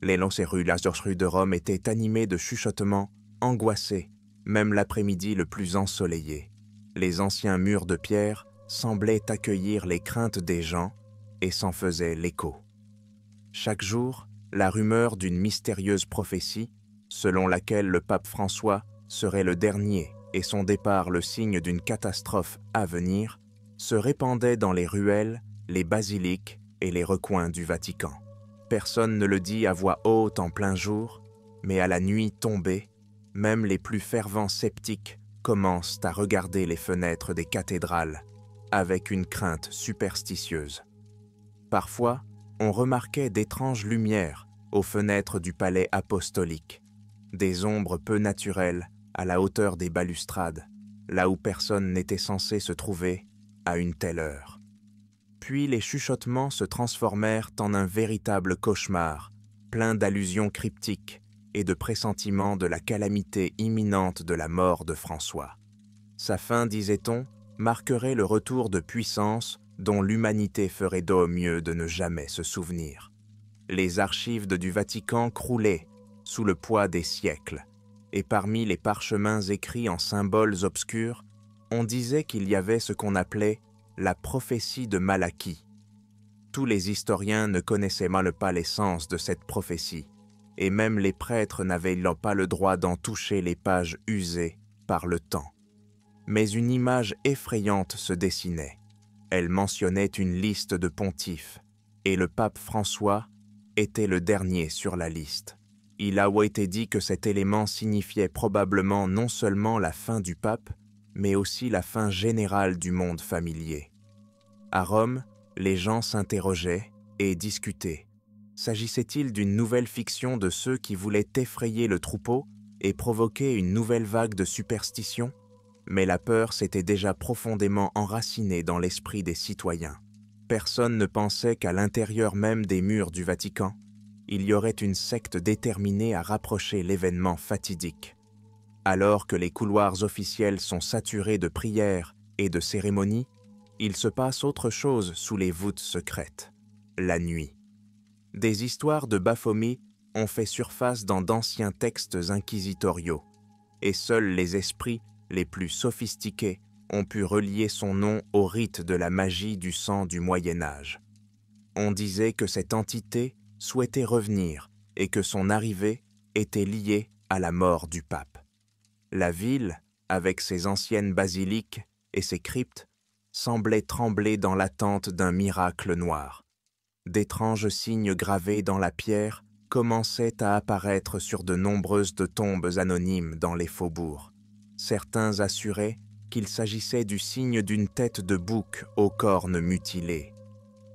Les rues de Rome étaient animées de chuchotements, angoissés, même l'après-midi le plus ensoleillé. Les anciens murs de pierre semblaient accueillir les craintes des gens et s'en faisaient l'écho. Chaque jour, la rumeur d'une mystérieuse prophétie, selon laquelle le pape François serait le dernier et son départ le signe d'une catastrophe à venir, se répandait dans les ruelles, les basiliques et les recoins du Vatican. Personne ne le dit à voix haute en plein jour, mais à la nuit tombée, même les plus fervents sceptiques commencent à regarder les fenêtres des cathédrales avec une crainte superstitieuse. Parfois, on remarquait d'étranges lumières aux fenêtres du palais apostolique, des ombres peu naturelles à la hauteur des balustrades, là où personne n'était censé se trouver à une telle heure. Puis les chuchotements se transformèrent en un véritable cauchemar, plein d'allusions cryptiques et de pressentiments de la calamité imminente de la mort de François. Sa fin, disait-on, marquerait le retour de puissance dont l'humanité ferait d'au mieux de ne jamais se souvenir. Les archives du Vatican croulaient sous le poids des siècles, et parmi les parchemins écrits en symboles obscurs, on disait qu'il y avait ce qu'on appelait la prophétie de Malachie. Tous les historiens ne connaissaient mal pas l'essence de cette prophétie, et même les prêtres n'avaient pas le droit d'en toucher les pages usées par le temps. Mais une image effrayante se dessinait. Elle mentionnait une liste de pontifes, et le pape François était le dernier sur la liste. Il a été dit que cet élément signifiait probablement non seulement la fin du pape, mais aussi la fin générale du monde familier. À Rome, les gens s'interrogeaient et discutaient. S'agissait-il d'une nouvelle fiction de ceux qui voulaient effrayer le troupeau et provoquer une nouvelle vague de superstition? Mais la peur s'était déjà profondément enracinée dans l'esprit des citoyens. Personne ne pensait qu'à l'intérieur même des murs du Vatican, il y aurait une secte déterminée à rapprocher l'événement fatidique. Alors que les couloirs officiels sont saturés de prières et de cérémonies, il se passe autre chose sous les voûtes secrètes, la nuit. Des histoires de Baphomet ont fait surface dans d'anciens textes inquisitoriaux, et seuls les esprits les plus sophistiqués ont pu relier son nom au rite de la magie du sang du Moyen-Âge. On disait que cette entité souhaitait revenir et que son arrivée était liée à la mort du pape. La ville, avec ses anciennes basiliques et ses cryptes, semblait trembler dans l'attente d'un miracle noir. D'étranges signes gravés dans la pierre commençaient à apparaître sur de nombreuses tombes anonymes dans les faubourgs. Certains assuraient qu'il s'agissait du signe d'une tête de bouc aux cornes mutilées.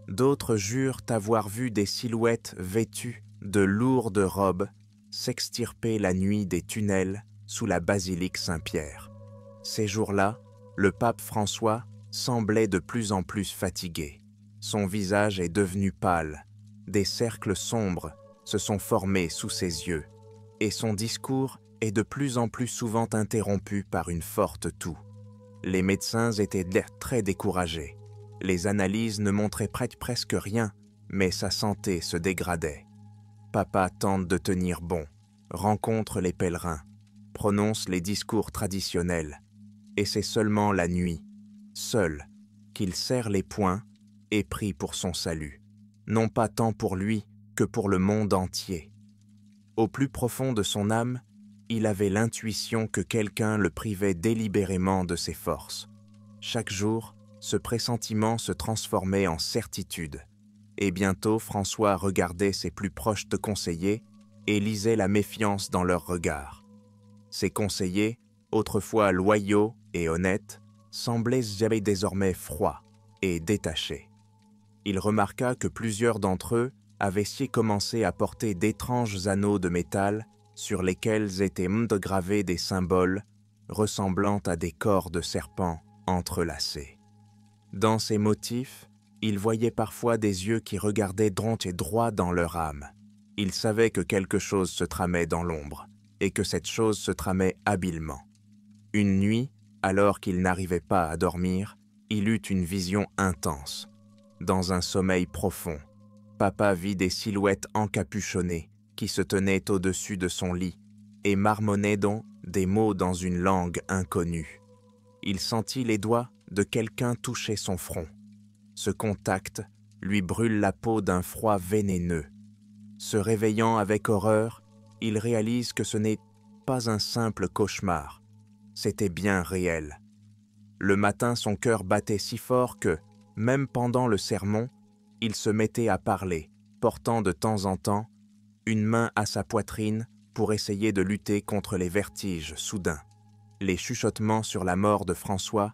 D'autres jurent avoir vu des silhouettes vêtues de lourdes robes s'extirper la nuit des tunnels sous la basilique Saint-Pierre. Ces jours-là, le pape François semblait de plus en plus fatigué. Son visage est devenu pâle, des cercles sombres se sont formés sous ses yeux, et son discours est de plus en plus souvent interrompu par une forte toux. Les médecins étaient très découragés. Les analyses ne montraient presque rien, mais sa santé se dégradait. Papa tente de tenir bon, rencontre les pèlerins, prononce les discours traditionnels, et c'est seulement la nuit, seul, qu'il serre les poings et prie pour son salut, non pas tant pour lui que pour le monde entier. Au plus profond de son âme, il avait l'intuition que quelqu'un le privait délibérément de ses forces. Chaque jour, ce pressentiment se transformait en certitude, et bientôt François regardait ses plus proches conseillers et lisait la méfiance dans leurs regards. Ces conseillers, autrefois loyaux et honnêtes, semblaient désormais froids et détachés. Il remarqua que plusieurs d'entre eux avaient commencé à porter d'étranges anneaux de métal sur lesquels étaient gravés des symboles ressemblant à des corps de serpents entrelacés. Dans ces motifs, il voyait parfois des yeux qui regardaient droit dans leur âme. Il savait que quelque chose se tramait dans l'ombre, et que cette chose se tramait habilement. Une nuit, alors qu'il n'arrivait pas à dormir, il eut une vision intense. Dans un sommeil profond, papa vit des silhouettes encapuchonnées qui se tenait au-dessus de son lit et marmonnait donc des mots dans une langue inconnue. Il sentit les doigts de quelqu'un toucher son front. Ce contact lui brûle la peau d'un froid vénéneux. Se réveillant avec horreur, il réalise que ce n'est pas un simple cauchemar, c'était bien réel. Le matin, son cœur battait si fort que, même pendant le sermon, il se mettait à parler, portant de temps en temps une main à sa poitrine pour essayer de lutter contre les vertiges soudains. Les chuchotements sur la mort de François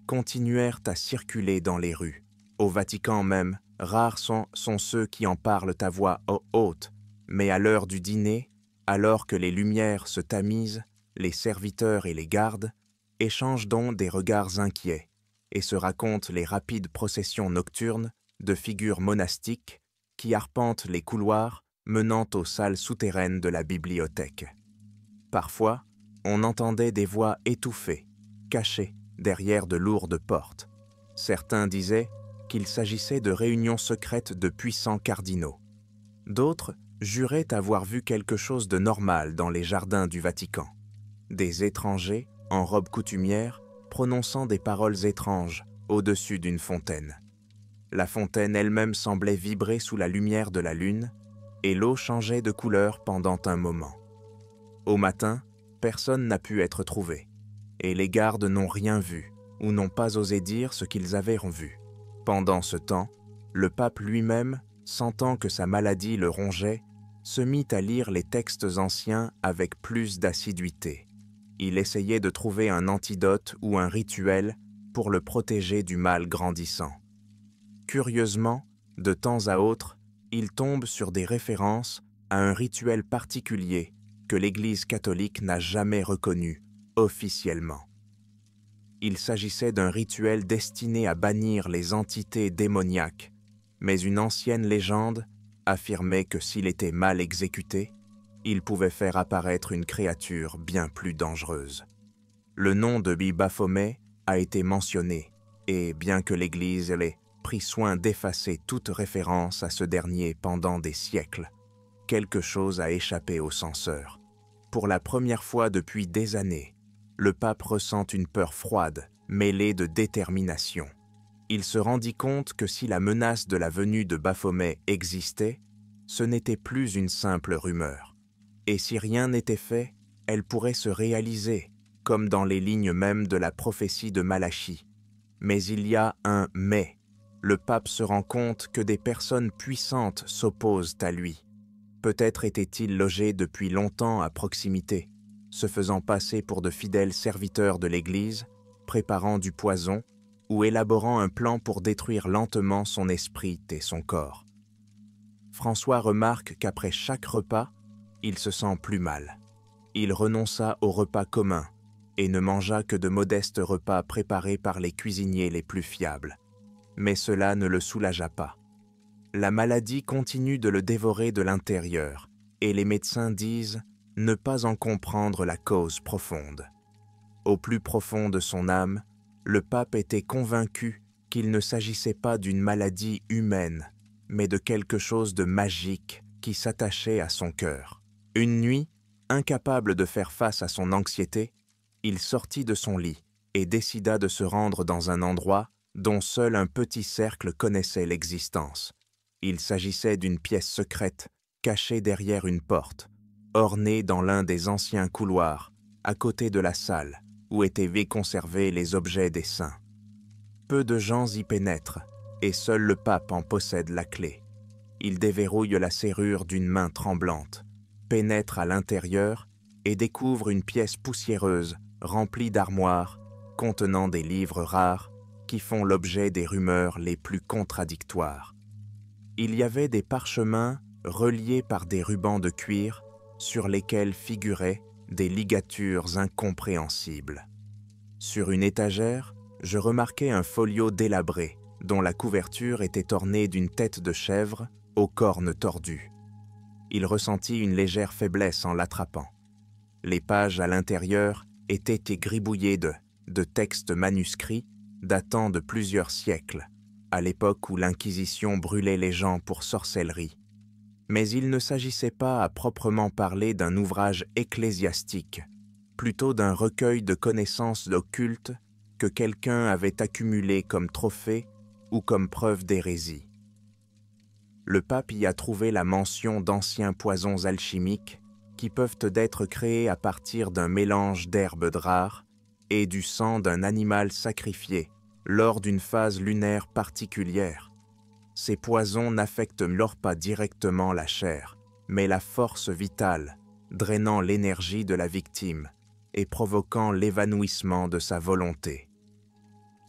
continuèrent à circuler dans les rues. Au Vatican même, rares sont ceux qui en parlent à voix haute, mais à l'heure du dîner, alors que les lumières se tamisent, les serviteurs et les gardes échangent donc des regards inquiets et se racontent les rapides processions nocturnes de figures monastiques qui arpentent les couloirs menant aux salles souterraines de la bibliothèque. Parfois, on entendait des voix étouffées, cachées derrière de lourdes portes. Certains disaient qu'il s'agissait de réunions secrètes de puissants cardinaux. D'autres juraient avoir vu quelque chose de normal dans les jardins du Vatican. Des étrangers, en robe coutumière, prononçant des paroles étranges au-dessus d'une fontaine. La fontaine elle-même semblait vibrer sous la lumière de la lune, et l'eau changeait de couleur pendant un moment. Au matin, personne n'a pu être trouvé, et les gardes n'ont rien vu ou n'ont pas osé dire ce qu'ils avaient vu. Pendant ce temps, le pape lui-même, sentant que sa maladie le rongeait, se mit à lire les textes anciens avec plus d'assiduité. Il essayait de trouver un antidote ou un rituel pour le protéger du mal grandissant. Curieusement, de temps à autre, il tombe sur des références à un rituel particulier que l'Église catholique n'a jamais reconnu officiellement. Il s'agissait d'un rituel destiné à bannir les entités démoniaques, mais une ancienne légende affirmait que s'il était mal exécuté, il pouvait faire apparaître une créature bien plus dangereuse. Le nom de Baphomet a été mentionné, et bien que l'Église ait pris soin d'effacer toute référence à ce dernier pendant des siècles, quelque chose a échappé aux censeurs. Pour la première fois depuis des années, le pape ressent une peur froide, mêlée de détermination. Il se rendit compte que si la menace de la venue de Baphomet existait, ce n'était plus une simple rumeur. Et si rien n'était fait, elle pourrait se réaliser, comme dans les lignes mêmes de la prophétie de Malachie. Mais il y a un « mais ». Le pape se rend compte que des personnes puissantes s'opposent à lui. Peut-être était-il logé depuis longtemps à proximité, se faisant passer pour de fidèles serviteurs de l'Église, préparant du poison ou élaborant un plan pour détruire lentement son esprit et son corps. François remarque qu'après chaque repas, il se sent plus mal. Il renonça au repas commun et ne mangea que de modestes repas préparés par les cuisiniers les plus fiables. Mais cela ne le soulagea pas. La maladie continue de le dévorer de l'intérieur, et les médecins disent ne pas en comprendre la cause profonde. Au plus profond de son âme, le pape était convaincu qu'il ne s'agissait pas d'une maladie humaine, mais de quelque chose de magique qui s'attachait à son cœur. Une nuit, incapable de faire face à son anxiété, il sortit de son lit et décida de se rendre dans un endroit dont seul un petit cercle connaissait l'existence. Il s'agissait d'une pièce secrète, cachée derrière une porte, ornée dans l'un des anciens couloirs, à côté de la salle, où étaient conservés les objets des saints. Peu de gens y pénètrent, et seul le pape en possède la clé. Il déverrouille la serrure d'une main tremblante, pénètre à l'intérieur et découvre une pièce poussiéreuse remplie d'armoires contenant des livres rares qui font l'objet des rumeurs les plus contradictoires. Il y avait des parchemins reliés par des rubans de cuir sur lesquels figuraient des ligatures incompréhensibles. Sur une étagère, je remarquai un folio délabré dont la couverture était ornée d'une tête de chèvre aux cornes tordues. Il ressentit une légère faiblesse en l'attrapant. Les pages à l'intérieur étaient égribouillées de textes manuscrits datant de plusieurs siècles, à l'époque où l'Inquisition brûlait les gens pour sorcellerie. Mais il ne s'agissait pas à proprement parler d'un ouvrage ecclésiastique, plutôt d'un recueil de connaissances occultes que quelqu'un avait accumulé comme trophée ou comme preuve d'hérésie. Le pape y a trouvé la mention d'anciens poisons alchimiques qui peuvent être créés à partir d'un mélange d'herbes rares et du sang d'un animal sacrifié lors d'une phase lunaire particulière. Ces poisons n'affectent alors pas directement la chair, mais la force vitale, drainant l'énergie de la victime et provoquant l'évanouissement de sa volonté.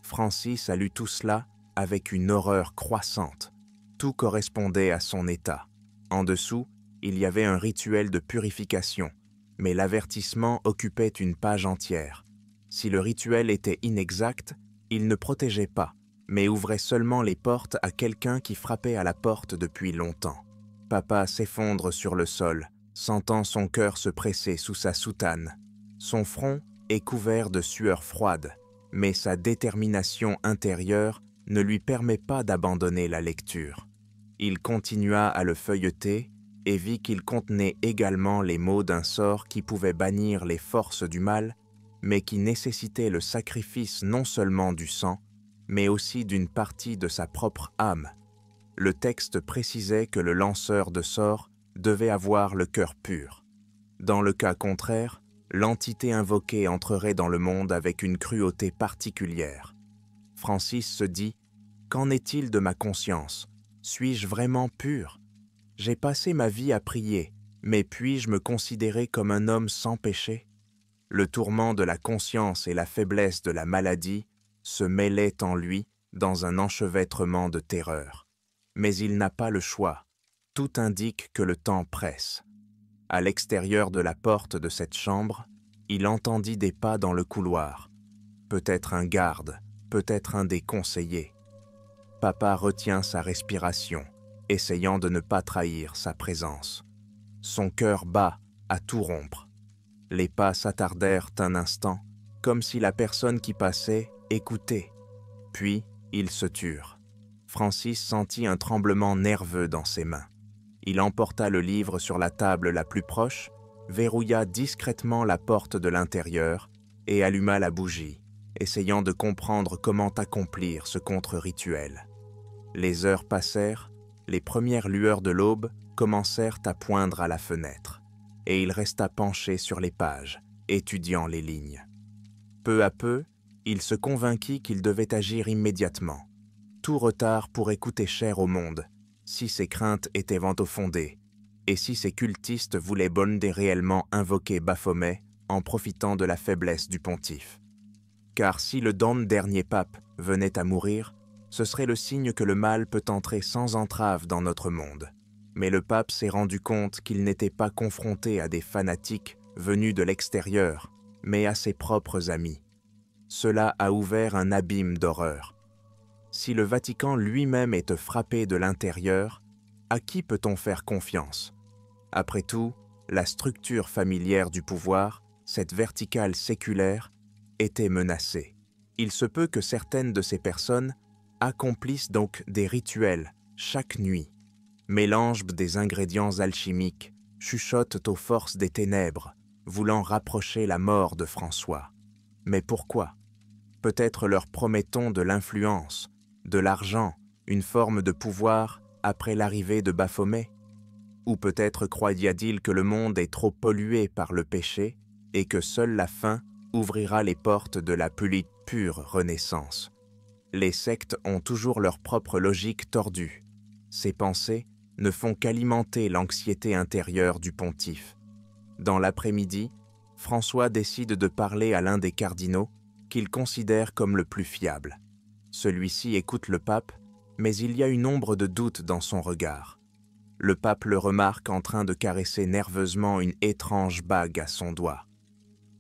Francis a lu tout cela avec une horreur croissante. Tout correspondait à son état. En dessous, il y avait un rituel de purification, mais l'avertissement occupait une page entière. Si le rituel était inexact, il ne protégeait pas, mais ouvrait seulement les portes à quelqu'un qui frappait à la porte depuis longtemps. Papa s'effondre sur le sol, sentant son cœur se presser sous sa soutane. Son front est couvert de sueur froide, mais sa détermination intérieure ne lui permet pas d'abandonner la lecture. Il continua à le feuilleter et vit qu'il contenait également les mots d'un sort qui pouvait bannir les forces du mal, mais qui nécessitait le sacrifice non seulement du sang, mais aussi d'une partie de sa propre âme. Le texte précisait que le lanceur de sorts devait avoir le cœur pur. Dans le cas contraire, l'entité invoquée entrerait dans le monde avec une cruauté particulière. Francis se dit « Qu'en est-il de ma conscience ? Suis-je vraiment pur ? J'ai passé ma vie à prier, mais puis-je me considérer comme un homme sans péché ?» Le tourment de la conscience et la faiblesse de la maladie se mêlaient en lui dans un enchevêtrement de terreur. Mais il n'a pas le choix. Tout indique que le temps presse. À l'extérieur de la porte de cette chambre, il entendit des pas dans le couloir. Peut-être un garde, peut-être un des conseillers. Papa retient sa respiration, essayant de ne pas trahir sa présence. Son cœur bat à tout rompre. Les pas s'attardèrent un instant, comme si la personne qui passait écoutait. Puis, ils se turent. Francis sentit un tremblement nerveux dans ses mains. Il emporta le livre sur la table la plus proche, verrouilla discrètement la porte de l'intérieur et alluma la bougie, essayant de comprendre comment accomplir ce contre-rituel. Les heures passèrent, les premières lueurs de l'aube commencèrent à poindre à la fenêtre, et il resta penché sur les pages, étudiant les lignes. Peu à peu, il se convainquit qu'il devait agir immédiatement. Tout retard pourrait coûter cher au monde, si ses craintes étaient fondées, et si ces cultistes voulaient réellement invoquer Baphomet en profitant de la faiblesse du pontife. Car si le dernier pape venait à mourir, ce serait le signe que le mal peut entrer sans entrave dans notre monde. Mais le pape s'est rendu compte qu'il n'était pas confronté à des fanatiques venus de l'extérieur, mais à ses propres amis. Cela a ouvert un abîme d'horreur. Si le Vatican lui-même est frappé de l'intérieur, à qui peut-on faire confiance? Après tout, la structure familière du pouvoir, cette verticale séculaire, était menacée. Il se peut que certaines de ces personnes accomplissent donc des rituels chaque nuit, mélangent des ingrédients alchimiques, chuchotent aux forces des ténèbres, voulant rapprocher la mort de François. Mais pourquoi? Peut-être leur promet-on de l'influence, de l'argent, une forme de pouvoir après l'arrivée de Baphomet? Ou peut-être croyait-il que le monde est trop pollué par le péché et que seule la fin ouvrira les portes de la plus pure renaissance. Les sectes ont toujours leur propre logique tordue. Ces pensées ne font qu'alimenter l'anxiété intérieure du pontife. Dans l'après-midi, François décide de parler à l'un des cardinaux qu'il considère comme le plus fiable. Celui-ci écoute le pape, mais il y a une ombre de doute dans son regard. Le pape le remarque en train de caresser nerveusement une étrange bague à son doigt.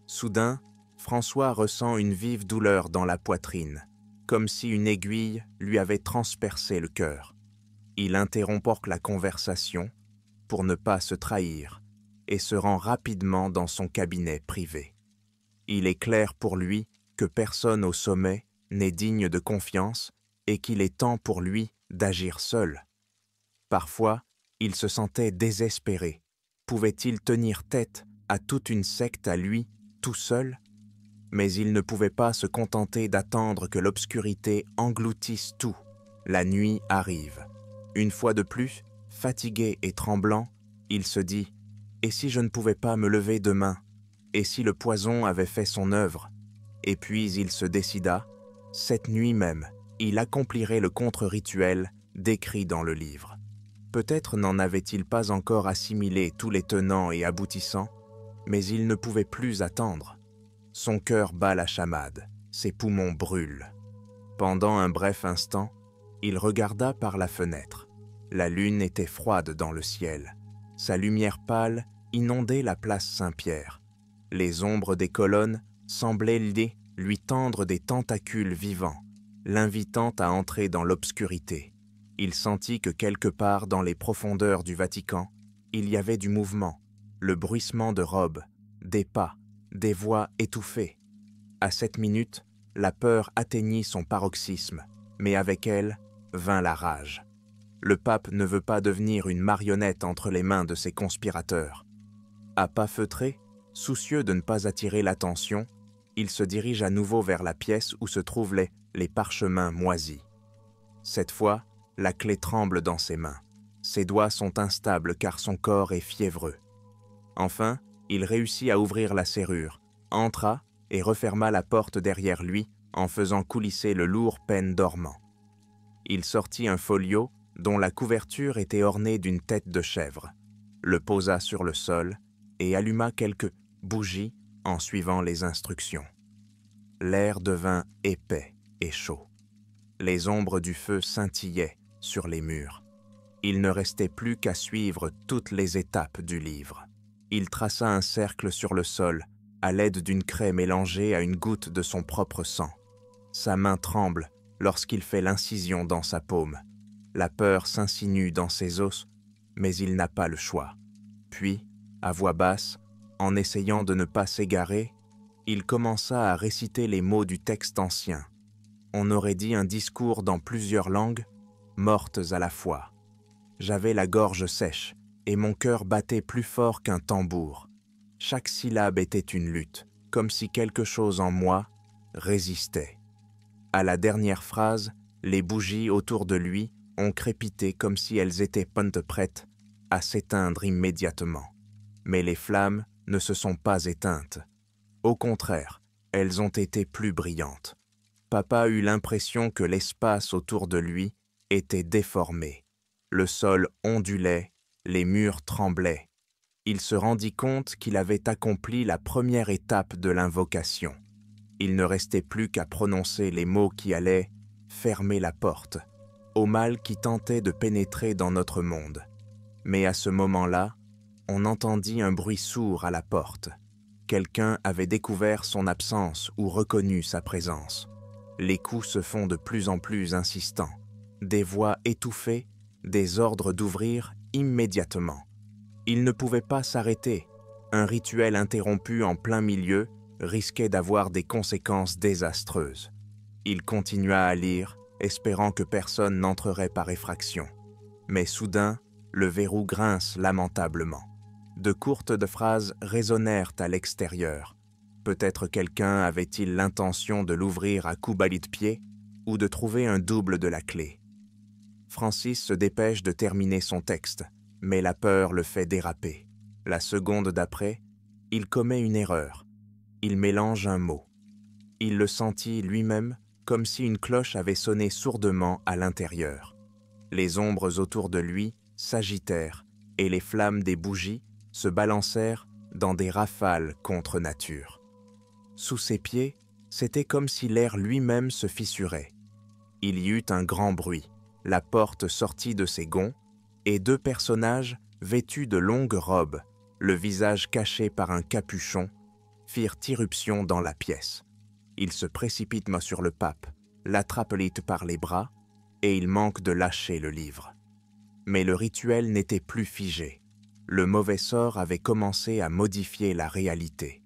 Soudain, François ressent une vive douleur dans la poitrine, comme si une aiguille lui avait transpercé le cœur. Il interrompt la conversation pour ne pas se trahir et se rend rapidement dans son cabinet privé. Il est clair pour lui que personne au sommet n'est digne de confiance et qu'il est temps pour lui d'agir seul. Parfois, Il se sentait désespéré. Pouvait-il tenir tête à toute une secte à lui, tout seul? Mais il ne pouvait pas se contenter d'attendre que l'obscurité engloutisse tout. La nuit arrive. Une fois de plus, fatigué et tremblant, il se dit « Et si je ne pouvais pas me lever demain? Et si le poison avait fait son œuvre ?» Et puis il se décida, cette nuit même, il accomplirait le contre-rituel décrit dans le livre. Peut-être n'en avait-il pas encore assimilé tous les tenants et aboutissants, mais il ne pouvait plus attendre. Son cœur bat la chamade, ses poumons brûlent. Pendant un bref instant, il regarda par la fenêtre. La lune était froide dans le ciel. Sa lumière pâle inondait la place Saint-Pierre. Les ombres des colonnes semblaient lui tendre des tentacules vivants, l'invitant à entrer dans l'obscurité. Il sentit que quelque part dans les profondeurs du Vatican, il y avait du mouvement, le bruissement de robes, des pas, des voix étouffées. À cette minute, la peur atteignit son paroxysme, mais avec elle vint la rage. Le pape ne veut pas devenir une marionnette entre les mains de ses conspirateurs. À pas feutrés, soucieux de ne pas attirer l'attention, il se dirige à nouveau vers la pièce où se trouvent les parchemins moisis. Cette fois, la clé tremble dans ses mains. Ses doigts sont instables car son corps est fiévreux. Enfin, il réussit à ouvrir la serrure, entra et referma la porte derrière lui en faisant coulisser le lourd pêne dormant. Il sortit un folio dont la couverture était ornée d'une tête de chèvre, le posa sur le sol et alluma quelques bougies en suivant les instructions. L'air devint épais et chaud. Les ombres du feu scintillaient sur les murs. Il ne restait plus qu'à suivre toutes les étapes du livre. Il traça un cercle sur le sol à l'aide d'une craie mélangée à une goutte de son propre sang. Sa main tremble lorsqu'il fait l'incision dans sa paume. La peur s'insinue dans ses os, mais il n'a pas le choix. Puis, à voix basse, en essayant de ne pas s'égarer, il commença à réciter les mots du texte ancien. On aurait dit un discours dans plusieurs langues, mortes à la fois. J'avais la gorge sèche et mon cœur battait plus fort qu'un tambour. Chaque syllabe était une lutte, comme si quelque chose en moi résistait. À la dernière phrase, les bougies autour de lui ont crépité comme si elles étaient prêtes à s'éteindre immédiatement. Mais les flammes ne se sont pas éteintes. Au contraire, elles ont été plus brillantes. Papa eut l'impression que l'espace autour de lui était déformé. Le sol ondulait, les murs tremblaient. Il se rendit compte qu'il avait accompli la première étape de l'invocation. Il ne restait plus qu'à prononcer les mots qui allaient fermer la porte au mal qui tentait de pénétrer dans notre monde. Mais à ce moment-là, on entendit un bruit sourd à la porte. Quelqu'un avait découvert son absence ou reconnu sa présence. Les coups se font de plus en plus insistants. Des voix étouffées, des ordres d'ouvrir immédiatement. Il ne pouvait pas s'arrêter. Un rituel interrompu en plein milieu risquait d'avoir des conséquences désastreuses. Il continua à lire, espérant que personne n'entrerait par effraction. Mais soudain, le verrou grince lamentablement. De courtes phrases résonnèrent à l'extérieur. Peut-être quelqu'un avait-il l'intention de l'ouvrir à coups balis de pied ou de trouver un double de la clé. Francis se dépêche de terminer son texte, mais la peur le fait déraper. La seconde d'après, il commet une erreur. Il mélange un mot. Il le sentit lui-même comme si une cloche avait sonné sourdement à l'intérieur. Les ombres autour de lui s'agitèrent et les flammes des bougies se balancèrent dans des rafales contre nature. Sous ses pieds, c'était comme si l'air lui-même se fissurait. Il y eut un grand bruit, la porte sortit de ses gonds, et deux personnages, vêtus de longues robes, le visage caché par un capuchon, firent irruption dans la pièce. Ils se précipitent sur le pape, l'attrapent par les bras, et il manque de lâcher le livre. Mais le rituel n'était plus figé. Le mauvais sort avait commencé à modifier la réalité.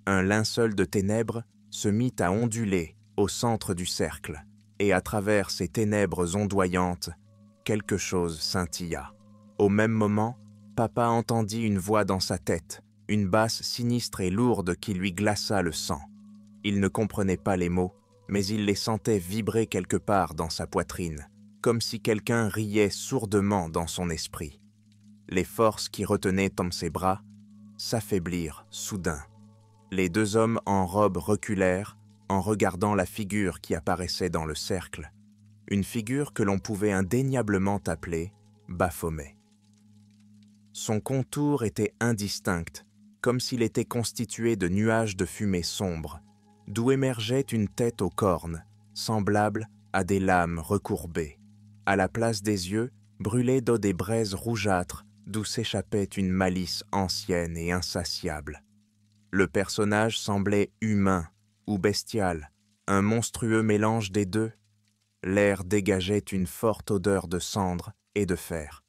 Un linceul de ténèbres se mit à onduler au centre du cercle, et à travers ces ténèbres ondoyantes, quelque chose scintilla. Au même moment, papa entendit une voix dans sa tête, une basse sinistre et lourde qui lui glaça le sang. Il ne comprenait pas les mots, mais il les sentait vibrer quelque part dans sa poitrine, comme si quelqu'un riait sourdement dans son esprit. Les forces qui retenaient Tom ses bras s'affaiblirent soudain. Les deux hommes en robe reculèrent en regardant la figure qui apparaissait dans le cercle, une figure que l'on pouvait indéniablement appeler Baphomet. Son contour était indistinct, comme s'il était constitué de nuages de fumée sombre, d'où émergeait une tête aux cornes, semblable à des lames recourbées. À la place des yeux, brûlaient d'eau des braises rougeâtres, d'où s'échappait une malice ancienne et insatiable. Le personnage semblait humain ou bestial, un monstrueux mélange des deux. L'air dégageait une forte odeur de cendre et de fer.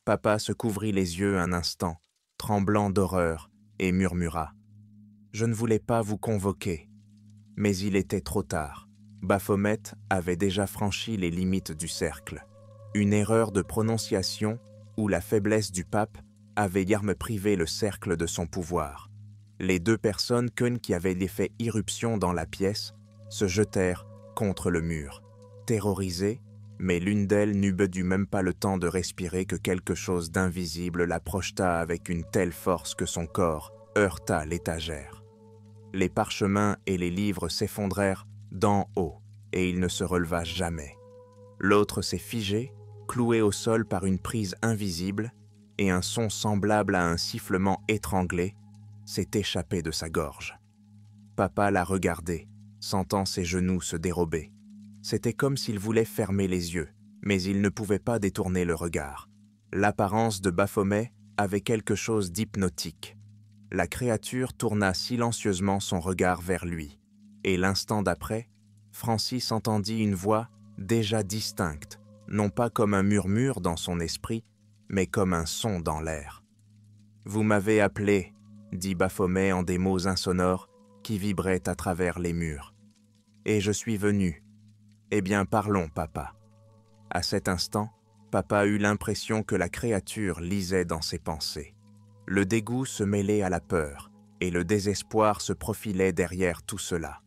Papa se couvrit les yeux un instant, tremblant d'horreur, et murmura « Je ne voulais pas vous convoquer. » Mais il était trop tard. Baphomet avait déjà franchi les limites du cercle. Une erreur de prononciation ou la faiblesse du pape avait privé le cercle de son pouvoir. Les deux personnes qui avaient fait irruption dans la pièce se jetèrent contre le mur, terrorisées, mais l'une d'elles n'eut même pas le temps de respirer que quelque chose d'invisible la projeta avec une telle force que son corps heurta l'étagère. Les parchemins et les livres s'effondrèrent d'en haut, et il ne se releva jamais. L'autre s'est figé, cloué au sol par une prise invisible, et un son semblable à un sifflement étranglé s'est échappé de sa gorge. Papa la regardait, sentant ses genoux se dérober. C'était comme s'il voulait fermer les yeux, mais il ne pouvait pas détourner le regard. L'apparence de Baphomet avait quelque chose d'hypnotique. La créature tourna silencieusement son regard vers lui, et l'instant d'après, Francis entendit une voix déjà distincte, non pas comme un murmure dans son esprit, mais comme un son dans l'air. « Vous m'avez appelé », dit Baphomet en des mots insonores qui vibraient à travers les murs. « Et je suis venu. Eh bien, parlons, papa. » À cet instant, papa eut l'impression que la créature lisait dans ses pensées. Le dégoût se mêlait à la peur, et le désespoir se profilait derrière tout cela.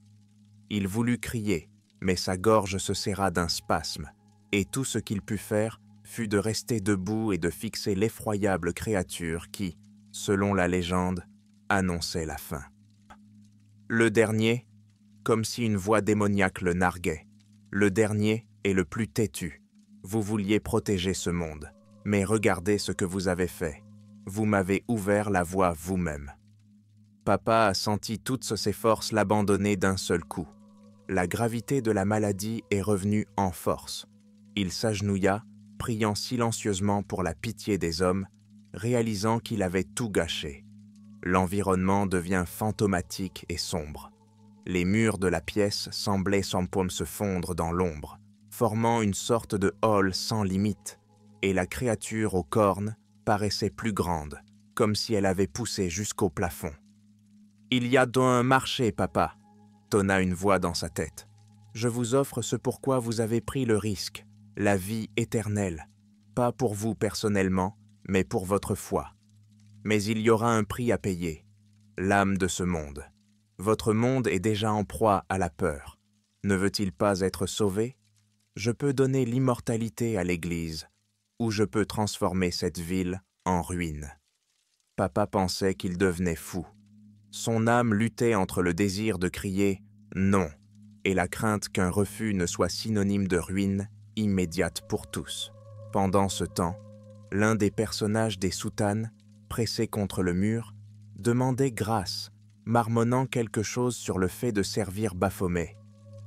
Il voulut crier, mais sa gorge se serra d'un spasme, et tout ce qu'il put faire fut de rester debout et de fixer l'effroyable créature qui, selon la légende, annonçait la fin. Le dernier, comme si une voix démoniaque le narguait, le dernier est le plus têtu. Vous vouliez protéger ce monde, mais regardez ce que vous avez fait. Vous m'avez ouvert la voie vous-même. Papa a senti toutes ses forces l'abandonner d'un seul coup. La gravité de la maladie est revenue en force. Il s'agenouilla, priant silencieusement pour la pitié des hommes, réalisant qu'il avait tout gâché. L'environnement devient fantomatique et sombre. Les murs de la pièce semblaient sans paume se fondre dans l'ombre, formant une sorte de hall sans limite, et la créature aux cornes paraissait plus grande, comme si elle avait poussé jusqu'au plafond. « Il y a donc un marché, papa !» tonna une voix dans sa tête. « Je vous offre ce pourquoi vous avez pris le risque, la vie éternelle, pas pour vous personnellement, mais pour votre foi. Mais il y aura un prix à payer, l'âme de ce monde. Votre monde est déjà en proie à la peur. Ne veut-il pas être sauvé? Je peux donner l'immortalité à l'Église, ou je peux transformer cette ville en ruine. » Papa pensait qu'il devenait fou. Son âme luttait entre le désir de crier « non » et la crainte qu'un refus ne soit synonyme de ruine immédiate pour tous. Pendant ce temps, l'un des personnages des soutanes, pressé contre le mur, demandait grâce, marmonnant quelque chose sur le fait de servir Baphomet,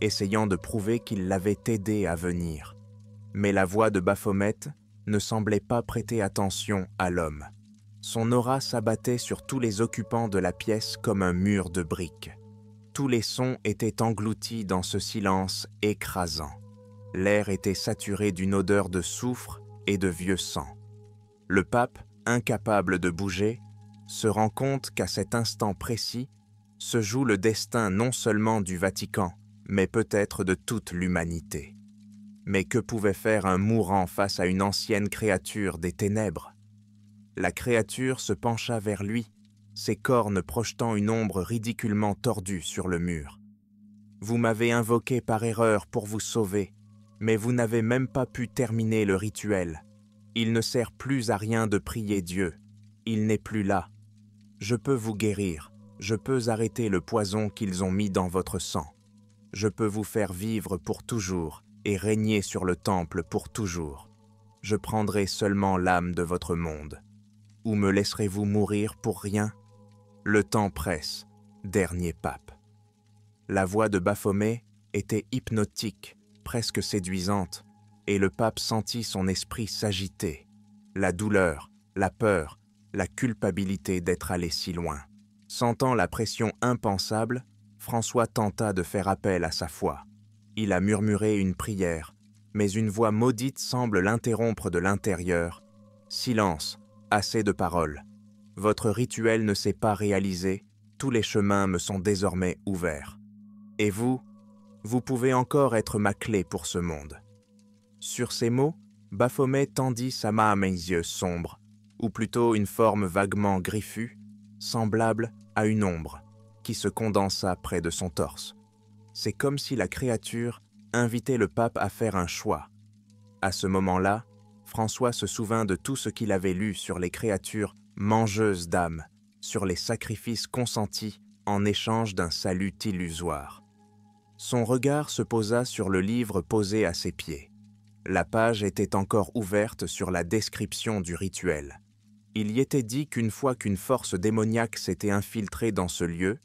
essayant de prouver qu'il l'avait aidé à venir. Mais la voix de Baphomet ne semblait pas prêter attention à l'homme. Son aura s'abattait sur tous les occupants de la pièce comme un mur de briques. Tous les sons étaient engloutis dans ce silence écrasant. L'air était saturé d'une odeur de soufre et de vieux sang. Le pape, incapable de bouger, se rend compte qu'à cet instant précis se joue le destin non seulement du Vatican, mais peut-être de toute l'humanité. Mais que pouvait faire un mourant face à une ancienne créature des ténèbres? La créature se pencha vers lui, ses cornes projetant une ombre ridiculement tordue sur le mur. « Vous m'avez invoqué par erreur pour vous sauver, mais vous n'avez même pas pu terminer le rituel. Il ne sert plus à rien de prier Dieu. Il n'est plus là. Je peux vous guérir, je peux arrêter le poison qu'ils ont mis dans votre sang. Je peux vous faire vivre pour toujours et régner sur le temple pour toujours. Je prendrai seulement l'âme de votre monde. Ou me laisserez-vous mourir pour rien? Le temps presse, dernier pape. » La voix de Baphomet était hypnotique, presque séduisante, et le pape sentit son esprit s'agiter. La douleur, la peur, la culpabilité d'être allé si loin. Sentant la pression impensable, François tenta de faire appel à sa foi. Il a murmuré une prière, mais une voix maudite semble l'interrompre de l'intérieur. « Silence, assez de paroles. Votre rituel ne s'est pas réalisé, tous les chemins me sont désormais ouverts. Et vous, vous pouvez encore être ma clé pour ce monde. » Sur ces mots, Baphomet tendit sa main à mes yeux sombres, ou plutôt une forme vaguement griffue, semblable à une ombre, qui se condensa près de son torse. C'est comme si la créature invitait le pape à faire un choix. À ce moment-là, François se souvint de tout ce qu'il avait lu sur les créatures mangeuses d'âmes, sur les sacrifices consentis en échange d'un salut illusoire. Son regard se posa sur le livre posé à ses pieds. La page était encore ouverte sur la description du rituel. Il y était dit qu'une fois qu'une force démoniaque s'était infiltrée dans ce lieu,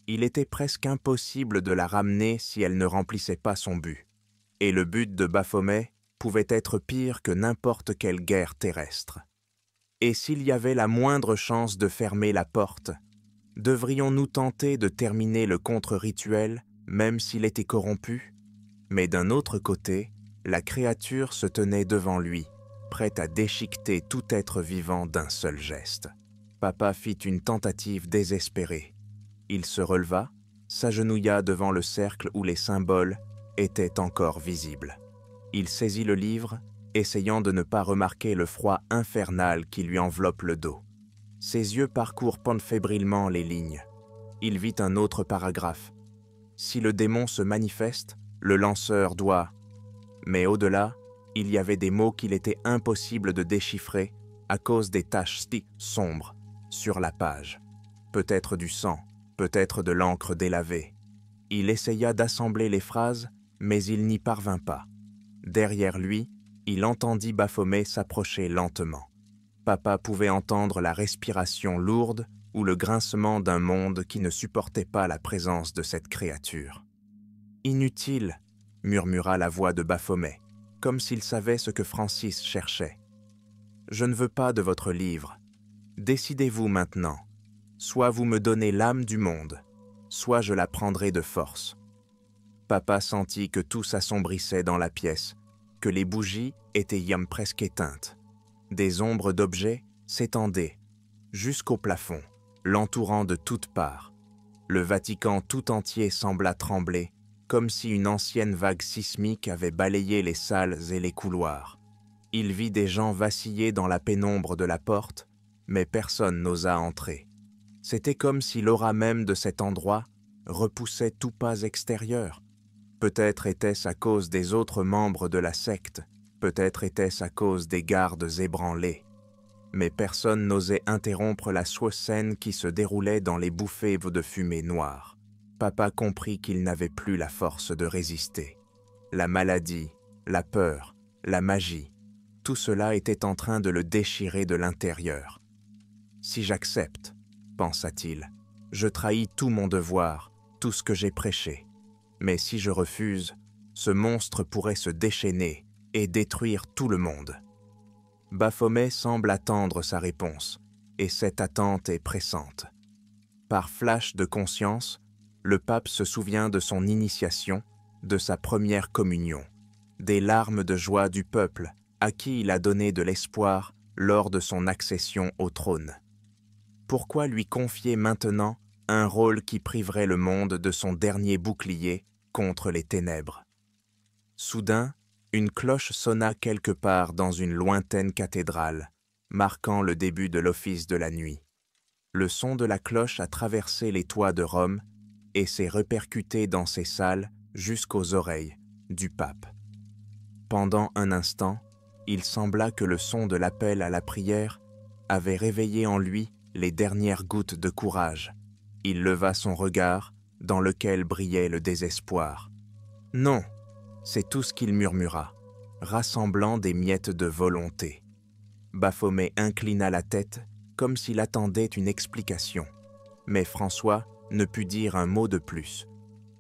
il était presque impossible de la ramener si elle ne remplissait pas son but. Et le but de Baphomet pouvait être pire que n'importe quelle guerre terrestre. Et s'il y avait la moindre chance de fermer la porte, devrions-nous tenter de terminer le contre-rituel, même s'il était corrompu? Mais d'un autre côté, la créature se tenait devant lui, prête à déchiqueter tout être vivant d'un seul geste. Papa fit une tentative désespérée. Il se releva, s'agenouilla devant le cercle où les symboles étaient encore visibles. Il saisit le livre, essayant de ne pas remarquer le froid infernal qui lui enveloppe le dos. Ses yeux parcourent fébrilement les lignes. Il vit un autre paragraphe. Si le démon se manifeste, le lanceur doit... Mais au-delà, il y avait des mots qu'il était impossible de déchiffrer à cause des taches sombres sur la page. Peut-être du sang, peut-être de l'encre délavée. Il essaya d'assembler les phrases, mais il n'y parvint pas. Derrière lui, il entendit Baphomet s'approcher lentement. Papa pouvait entendre la respiration lourde ou le grincement d'un monde qui ne supportait pas la présence de cette créature. « Inutile !» murmura la voix de Baphomet, comme s'il savait ce que Francis cherchait. « Je ne veux pas de votre livre. Décidez-vous maintenant. Soit vous me donnez l'âme du monde, soit je la prendrai de force. » Papa sentit que tout s'assombrissait dans la pièce, que les bougies étaient presque éteintes. Des ombres d'objets s'étendaient jusqu'au plafond, l'entourant de toutes parts. Le Vatican tout entier sembla trembler, comme si une ancienne vague sismique avait balayé les salles et les couloirs. Il vit des gens vaciller dans la pénombre de la porte, mais personne n'osa entrer. C'était comme si l'aura même de cet endroit repoussait tout pas extérieur. Peut-être était-ce à cause des autres membres de la secte, peut-être était-ce à cause des gardes ébranlés. Mais personne n'osait interrompre la scène qui se déroulait dans les bouffées de fumée noire. Papa comprit qu'il n'avait plus la force de résister. La maladie, la peur, la magie, tout cela était en train de le déchirer de l'intérieur. « Si j'accepte, pensa-t-il, je trahis tout mon devoir, tout ce que j'ai prêché. Mais si je refuse, ce monstre pourrait se déchaîner et détruire tout le monde. » Baphomet semble attendre sa réponse, et cette attente est pressante. Par flash de conscience, le pape se souvient de son initiation, de sa première communion, des larmes de joie du peuple à qui il a donné de l'espoir lors de son accession au trône. Pourquoi lui confier maintenant un rôle qui priverait le monde de son dernier bouclier contre les ténèbres? Soudain, une cloche sonna quelque part dans une lointaine cathédrale, marquant le début de l'office de la nuit. Le son de la cloche a traversé les toits de Rome et s'est répercuté dans ces salles jusqu'aux oreilles du pape. Pendant un instant, il sembla que le son de l'appel à la prière avait réveillé en lui les dernières gouttes de courage. Il leva son regard, dans lequel brillait le désespoir. « Non !» c'est tout ce qu'il murmura, rassemblant des miettes de volonté. Baphomet inclina la tête, comme s'il attendait une explication. Mais François ne put dire un mot de plus.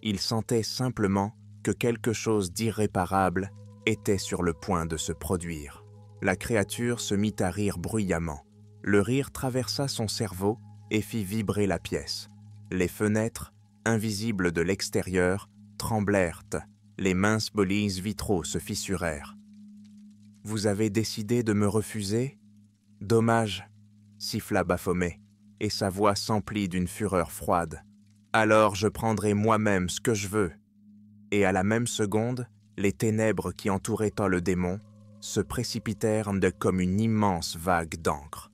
Il sentait simplement que quelque chose d'irréparable était sur le point de se produire. La créature se mit à rire bruyamment. Le rire traversa son cerveau et fit vibrer la pièce. Les fenêtres, invisibles de l'extérieur, tremblèrent. Les minces bolises vitraux se fissurèrent. « Vous avez décidé de me refuser ? Dommage, » siffla Baphomet, et sa voix s'emplit d'une fureur froide. « Alors je prendrai moi-même ce que je veux. » Et à la même seconde, les ténèbres qui entouraient le démon se précipitèrent comme une immense vague d'encre.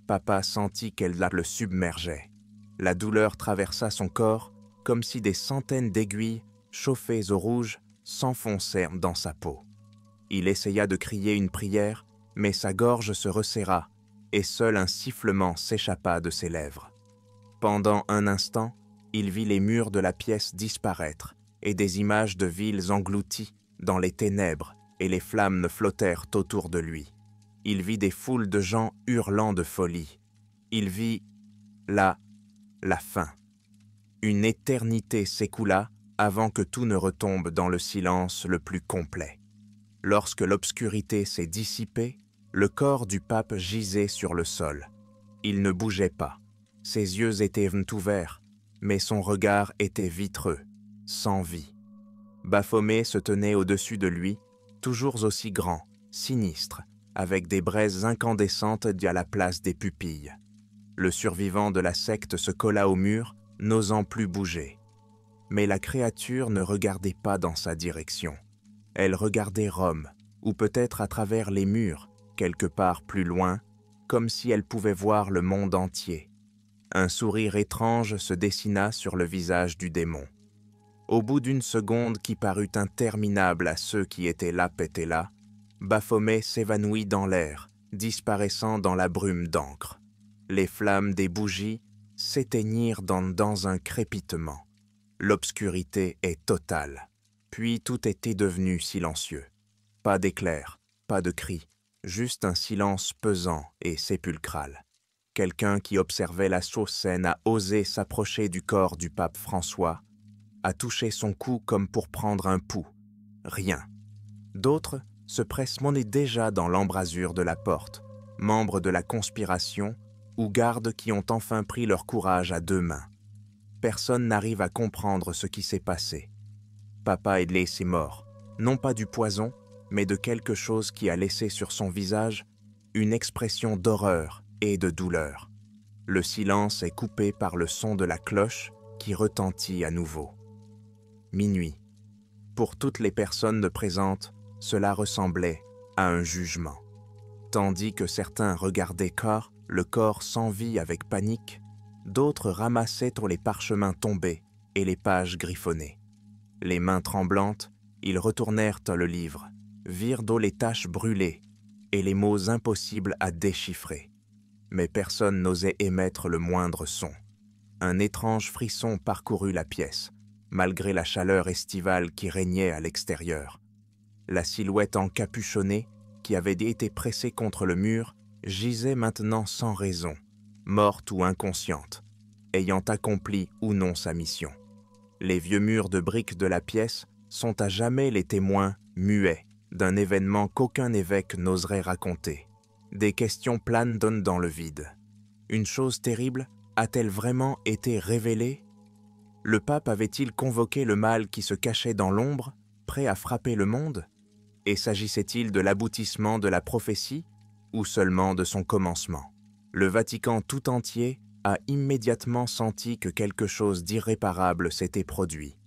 Papa sentit qu'elle le submergeait. La douleur traversa son corps comme si des centaines d'aiguilles chauffées au rouge s'enfoncèrent dans sa peau. Il essaya de crier une prière, mais sa gorge se resserra et seul un sifflement s'échappa de ses lèvres. Pendant un instant, il vit les murs de la pièce disparaître et des images de villes englouties dans les ténèbres et les flammes flottèrent autour de lui. Il vit des foules de gens hurlant de folie. Il vit la fin. Une éternité s'écoula avant que tout ne retombe dans le silence le plus complet. Lorsque l'obscurité s'est dissipée, le corps du pape gisait sur le sol. Il ne bougeait pas. Ses yeux étaient ouverts, mais son regard était vitreux, sans vie. Baphomet se tenait au-dessus de lui, toujours aussi grand, sinistre, avec des braises incandescentes à la place des pupilles. Le survivant de la secte se colla au mur, n'osant plus bouger. Mais la créature ne regardait pas dans sa direction. Elle regardait Rome, ou peut-être à travers les murs, quelque part plus loin, comme si elle pouvait voir le monde entier. Un sourire étrange se dessina sur le visage du démon. Au bout d'une seconde qui parut interminable à ceux qui étaient là, Baphomet s'évanouit dans l'air, disparaissant dans la brume d'encre. Les flammes des bougies s'éteignirent dans un crépitement. L'obscurité est totale. Puis tout était devenu silencieux. Pas d'éclairs, pas de cris, juste un silence pesant et sépulcral. Quelqu'un qui observait la chose scène a osé s'approcher du corps du pape François, a touché son cou comme pour prendre un pouls. Rien. D'autres se pressent déjà dans l'embrasure de la porte, membres de la conspiration ou gardes qui ont enfin pris leur courage à deux mains. Personne n'arrive à comprendre ce qui s'est passé. Papa est laissé mort, non pas du poison, mais de quelque chose qui a laissé sur son visage une expression d'horreur et de douleur. Le silence est coupé par le son de la cloche qui retentit à nouveau. Minuit. Pour toutes les personnes présentes, cela ressemblait à un jugement. Tandis que certains regardaient le corps sans vie avec panique, d'autres ramassaient les parchemins tombés et les pages griffonnées. Les mains tremblantes, ils retournèrent le livre, virent d'eau les taches brûlées et les mots impossibles à déchiffrer. Mais personne n'osait émettre le moindre son. Un étrange frisson parcourut la pièce, malgré la chaleur estivale qui régnait à l'extérieur. La silhouette encapuchonnée, qui avait été pressée contre le mur, gisait maintenant sans raison, morte ou inconsciente, ayant accompli ou non sa mission. Les vieux murs de briques de la pièce sont à jamais les témoins muets d'un événement qu'aucun évêque n'oserait raconter. Des questions planent dans le vide. Une chose terrible a-t-elle vraiment été révélée ? Le pape avait-il convoqué le mal qui se cachait dans l'ombre, prêt à frapper le monde ? Et s'agissait-il de l'aboutissement de la prophétie ou seulement de son commencement ? Le Vatican tout entier a immédiatement senti que quelque chose d'irréparable s'était produit.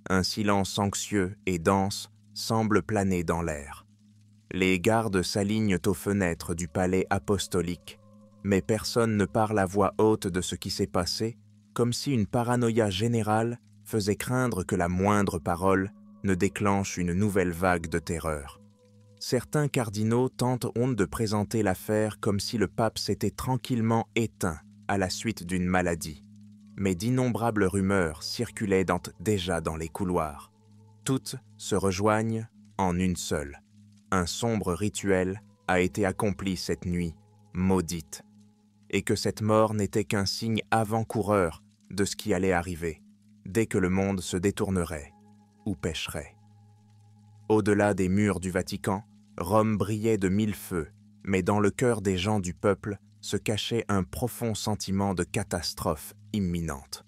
Un silence anxieux et dense semble planer dans l'air. Les gardes s'alignent aux fenêtres du palais apostolique, mais personne ne parle à voix haute de ce qui s'est passé, comme si une paranoïa générale faisait craindre que la moindre parole ne déclenche une nouvelle vague de terreur. Certains cardinaux tentent de présenter l'affaire comme si le pape s'était tranquillement éteint à la suite d'une maladie, mais d'innombrables rumeurs circulaient déjà dans les couloirs. Toutes se rejoignent en une seule. Un sombre rituel a été accompli cette nuit, maudite, et que cette mort n'était qu'un signe avant-coureur de ce qui allait arriver, dès que le monde se détournerait ou pécherait. Au-delà des murs du Vatican, Rome brillait de mille feux, mais dans le cœur des gens du peuple se cachait un profond sentiment de catastrophe imminente.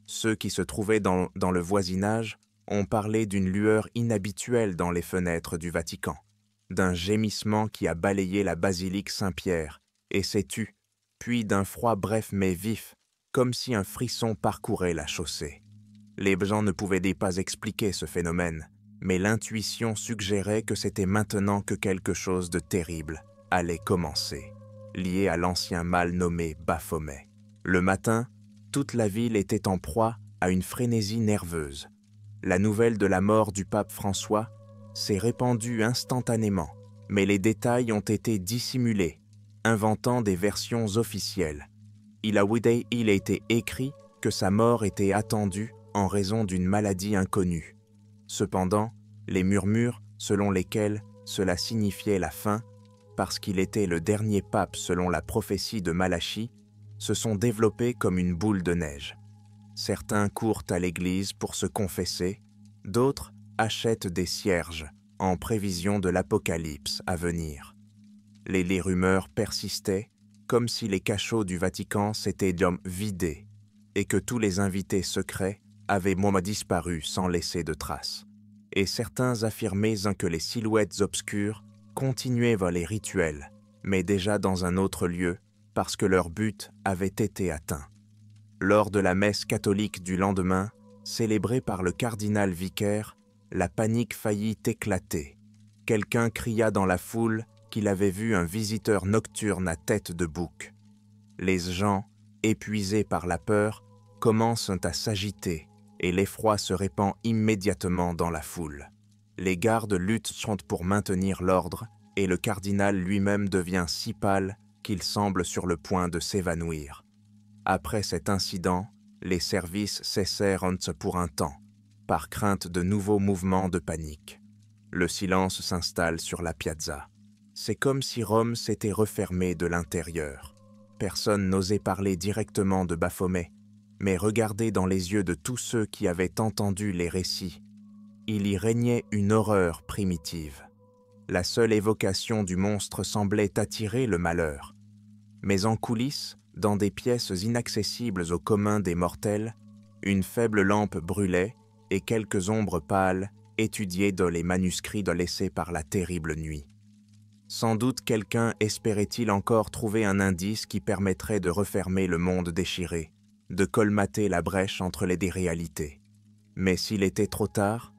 Ceux qui se trouvaient dans le voisinage ont parlé d'une lueur inhabituelle dans les fenêtres du Vatican, d'un gémissement qui a balayé la basilique Saint-Pierre et s'est tu, puis d'un froid bref mais vif, comme si un frisson parcourait la chaussée. Les gens ne pouvaient pas expliquer ce phénomène, mais l'intuition suggérait que c'était maintenant que quelque chose de terrible allait commencer, lié à l'ancien mal nommé Baphomet. Le matin, toute la ville était en proie à une frénésie nerveuse. La nouvelle de la mort du pape François s'est répandue instantanément, mais les détails ont été dissimulés, inventant des versions officielles. Il a été écrit que sa mort était attendue en raison d'une maladie inconnue. Cependant, les murmures selon lesquels cela signifiait la fin, parce qu'il était le dernier pape selon la prophétie de Malachie, se sont développés comme une boule de neige. Certains courent à l'église pour se confesser, d'autres achètent des cierges en prévision de l'apocalypse à venir. Les rumeurs persistaient, comme si les cachots du Vatican s'étaient vidés et que tous les invités secrets avaient disparu sans laisser de traces. Et certains affirmaient que les silhouettes obscures continuaient les rituels, mais déjà dans un autre lieu, parce que leur but avait été atteint. Lors de la messe catholique du lendemain, célébrée par le cardinal vicaire, la panique faillit éclater. Quelqu'un cria dans la foule qu'il avait vu un visiteur nocturne à tête de bouc. Les gens, épuisés par la peur, commencent à s'agiter et l'effroi se répand immédiatement dans la foule. Les gardes luttent pour maintenir l'ordre et le cardinal lui-même devient si pâle qu'il semble sur le point de s'évanouir. Après cet incident, les services cessèrent pour un temps, par crainte de nouveaux mouvements de panique. Le silence s'installe sur la piazza. C'est comme si Rome s'était refermée de l'intérieur. Personne n'osait parler directement de Baphomet, mais regardait dans les yeux de tous ceux qui avaient entendu les récits. Il y régnait une horreur primitive. La seule évocation du monstre semblait attirer le malheur. Mais en coulisses, dans des pièces inaccessibles au commun des mortels, une faible lampe brûlait et quelques ombres pâles étudiaient dans les manuscrits laissés par la terrible nuit. Sans doute quelqu'un espérait-il encore trouver un indice qui permettrait de refermer le monde déchiré, de colmater la brèche entre les deux réalités. Mais s'il était trop tard,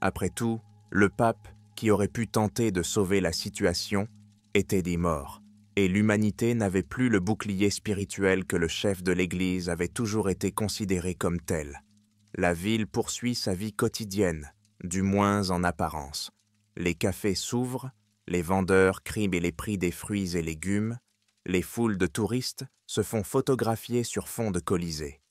après tout, le pape, qui aurait pu tenter de sauver la situation, était dit mort, et l'humanité n'avait plus le bouclier spirituel que le chef de l'Église avait toujours été considéré comme tel. La ville poursuit sa vie quotidienne, du moins en apparence. Les cafés s'ouvrent, les vendeurs crient les prix des fruits et légumes, les foules de touristes se font photographier sur fond de Colisée.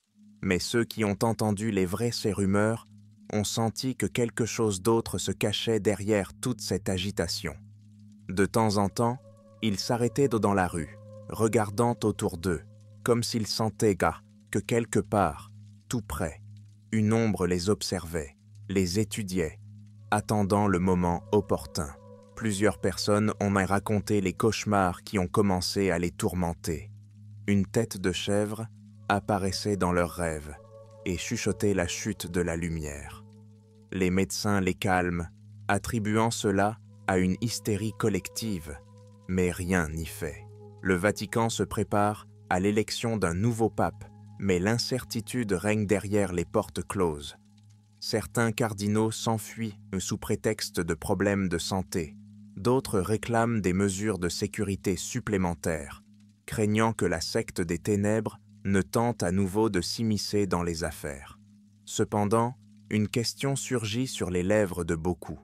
Mais ceux qui ont entendu ces rumeurs ont senti que quelque chose d'autre se cachait derrière toute cette agitation. De temps en temps, ils s'arrêtaient dans la rue, regardant autour d'eux, comme s'ils sentaient que quelque part, tout près, une ombre les observait, les étudiait, attendant le moment opportun. Plusieurs personnes ont raconté les cauchemars qui ont commencé à les tourmenter. Une tête de chèvre apparaissait dans leurs rêves et chuchotait la chute de la lumière. Les médecins les calment, attribuant cela à une hystérie collective, mais rien n'y fait. Le Vatican se prépare à l'élection d'un nouveau pape, mais l'incertitude règne derrière les portes closes. Certains cardinaux s'enfuient sous prétexte de problèmes de santé, d'autres réclament des mesures de sécurité supplémentaires, craignant que la secte des ténèbres ne tente à nouveau de s'immiscer dans les affaires. Cependant, une question surgit sur les lèvres de beaucoup.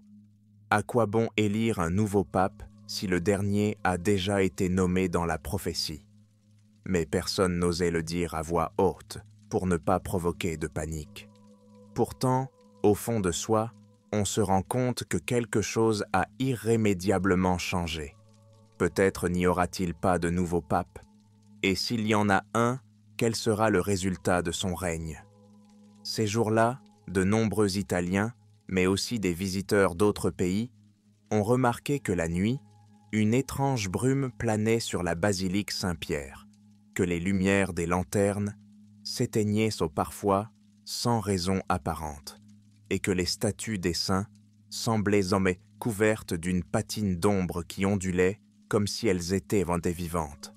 À quoi bon élire un nouveau pape si le dernier a déjà été nommé dans la prophétie? Mais personne n'osait le dire à voix haute pour ne pas provoquer de panique. Pourtant, au fond de soi, on se rend compte que quelque chose a irrémédiablement changé. Peut-être n'y aura-t-il pas de nouveau pape, et s'il y en a un, quel sera le résultat de son règne? Ces jours-là, de nombreux Italiens, mais aussi des visiteurs d'autres pays, ont remarqué que la nuit, une étrange brume planait sur la basilique Saint-Pierre, que les lumières des lanternes s'éteignaient parfois sans raison apparente, et que les statues des saints semblaient couvertes d'une patine d'ombre qui ondulait comme si elles étaient vivantes.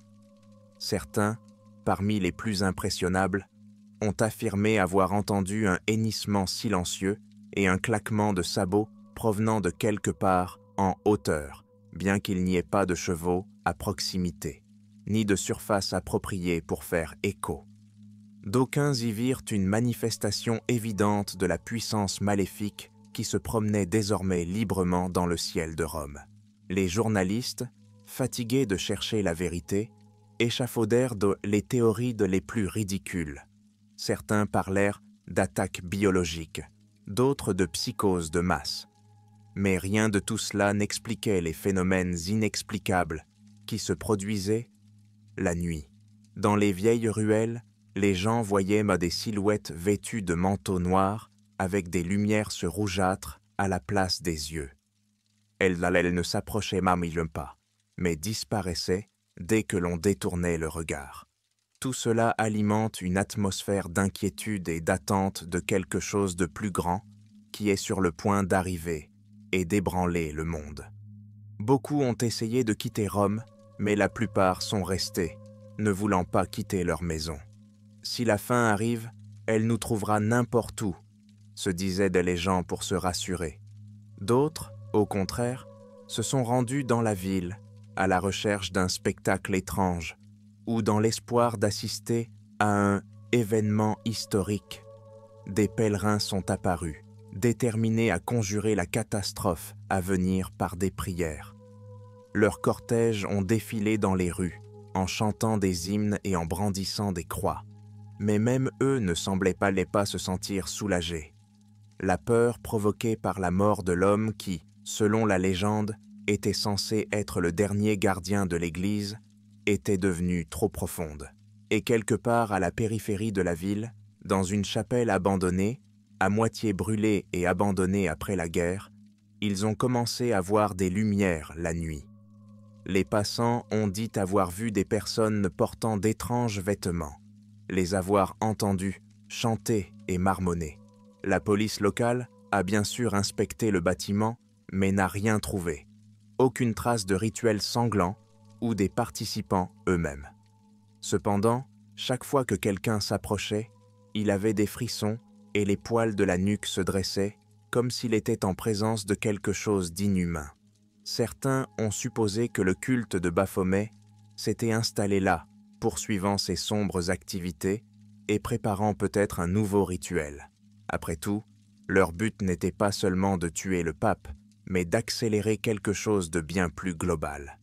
Certains, parmi les plus impressionnables, ont affirmé avoir entendu un hennissement silencieux et un claquement de sabots provenant de quelque part en hauteur, bien qu'il n'y ait pas de chevaux à proximité, ni de surface appropriée pour faire écho. D'aucuns y virent une manifestation évidente de la puissance maléfique qui se promenait désormais librement dans le ciel de Rome. Les journalistes, fatigués de chercher la vérité, échafaudèrent les théories les plus ridicules. Certains parlèrent d'attaques biologiques, d'autres de psychose de masse. Mais rien de tout cela n'expliquait les phénomènes inexplicables qui se produisaient la nuit. Dans les vieilles ruelles, les gens voyaient des silhouettes vêtues de manteaux noirs avec des lumières rougeâtres à la place des yeux. Elles ne s'approchaient même pas, mais disparaissaient dès que l'on détournait le regard. Tout cela alimente une atmosphère d'inquiétude et d'attente de quelque chose de plus grand qui est sur le point d'arriver et d'ébranler le monde. Beaucoup ont essayé de quitter Rome, mais la plupart sont restés, ne voulant pas quitter leur maison. Si la fin arrive, elle nous trouvera n'importe où, se disaient les gens pour se rassurer. D'autres, au contraire, se sont rendus dans la ville, à la recherche d'un spectacle étrange, ou dans l'espoir d'assister à un événement historique. Des pèlerins sont apparus, déterminés à conjurer la catastrophe à venir par des prières. Leurs cortèges ont défilé dans les rues, en chantant des hymnes et en brandissant des croix. Mais même eux ne semblaient pas se sentir soulagés. La peur provoquée par la mort de l'homme qui, selon la légende, était censé être le dernier gardien de l'Église, était devenue trop profonde. Et quelque part à la périphérie de la ville, dans une chapelle abandonnée, à moitié brûlée et abandonnée après la guerre, ils ont commencé à voir des lumières la nuit. Les passants ont dit avoir vu des personnes portant d'étranges vêtements, les avoir entendus chanter et marmonner. La police locale a bien sûr inspecté le bâtiment, mais n'a rien trouvé. Aucune trace de rituel sanglant ou des participants eux-mêmes. Cependant, chaque fois que quelqu'un s'approchait, il avait des frissons et les poils de la nuque se dressaient comme s'il était en présence de quelque chose d'inhumain. Certains ont supposé que le culte de Baphomet s'était installé là, poursuivant ses sombres activités et préparant peut-être un nouveau rituel. Après tout, leur but n'était pas seulement de tuer le pape, mais d'accélérer quelque chose de bien plus global.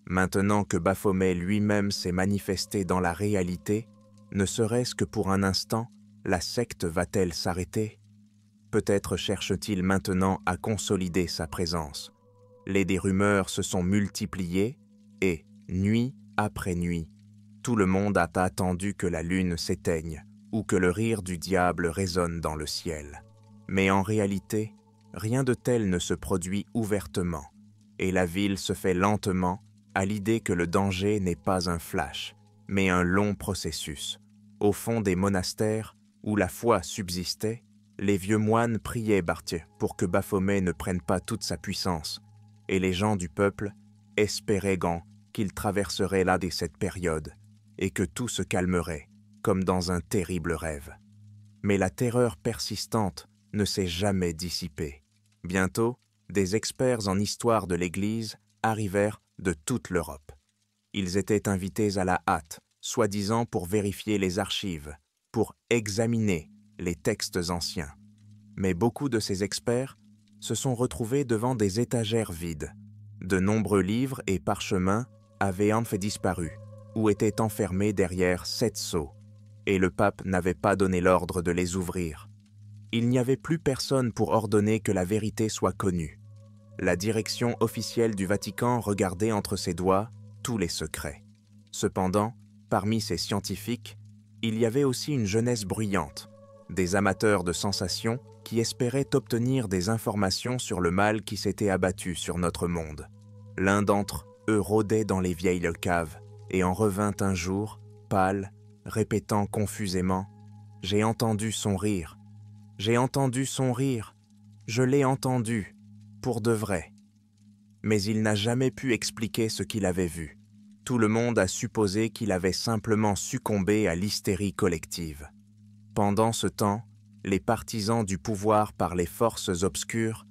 Maintenant que Baphomet lui-même s'est manifesté dans la réalité, ne serait-ce que pour un instant, la secte va-t-elle s'arrêter? Peut-être cherche-t-il maintenant à consolider sa présence. Les rumeurs se sont multipliées et, nuit après nuit, tout le monde a attendu que la lune s'éteigne ou que le rire du diable résonne dans le ciel. Mais en réalité, rien de tel ne se produit ouvertement, et la ville se fait lentement à l'idée que le danger n'est pas un flash, mais un long processus. Au fond des monastères, où la foi subsistait, les vieux moines priaient pour que Baphomet ne prenne pas toute sa puissance, et les gens du peuple espéraient qu'il traverserait là cette période, et que tout se calmerait, comme dans un terrible rêve. Mais la terreur persistante ne s'est jamais dissipée. Bientôt, des experts en histoire de l'Église arrivèrent de toute l'Europe. Ils étaient invités à la hâte, soi-disant pour vérifier les archives, pour examiner les textes anciens. Mais beaucoup de ces experts se sont retrouvés devant des étagères vides. De nombreux livres et parchemins avaient en fait disparu ou étaient enfermés derrière 7 sceaux, et le pape n'avait pas donné l'ordre de les ouvrir. Il n'y avait plus personne pour ordonner que la vérité soit connue. La direction officielle du Vatican regardait entre ses doigts tous les secrets. Cependant, parmi ces scientifiques, il y avait aussi une jeunesse bruyante, des amateurs de sensations qui espéraient obtenir des informations sur le mal qui s'était abattu sur notre monde. L'un d'entre eux rôdait dans les vieilles caves et en revint un jour, pâle, répétant confusément « J'ai entendu son rire, j'ai entendu son rire, je l'ai entendu, pour de vrai. » Mais il n'a jamais pu expliquer ce qu'il avait vu. Tout le monde a supposé qu'il avait simplement succombé à l'hystérie collective. Pendant ce temps, les partisans du pouvoir par les forces obscures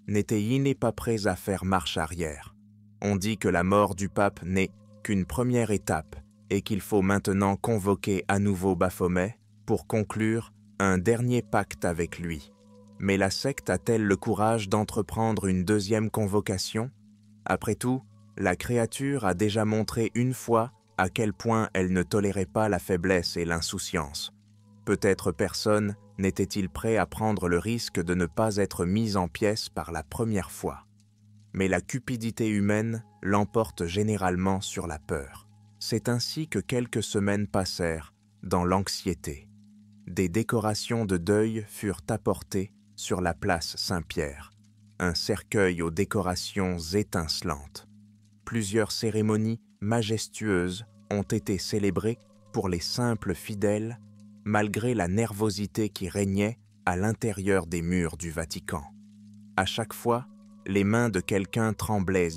n'étaient pas prêts à faire marche arrière. On dit que la mort du pape n'est qu'une première étape et qu'il faut maintenant convoquer à nouveau Baphomet pour conclure un dernier pacte avec lui. Mais la secte a-t-elle le courage d'entreprendre une deuxième convocation? Après tout, la créature a déjà montré une fois à quel point elle ne tolérait pas la faiblesse et l'insouciance. Peut-être personne n'était-il prêt à prendre le risque de ne pas être mis en pièces par la première fois. Mais la cupidité humaine l'emporte généralement sur la peur. C'est ainsi que quelques semaines passèrent dans l'anxiété. Des décorations de deuil furent apportées sur la place Saint-Pierre, un cercueil aux décorations étincelantes. Plusieurs cérémonies majestueuses ont été célébrées pour les simples fidèles, malgré la nervosité qui régnait à l'intérieur des murs du Vatican. À chaque fois, les mains de quelqu'un tremblaient,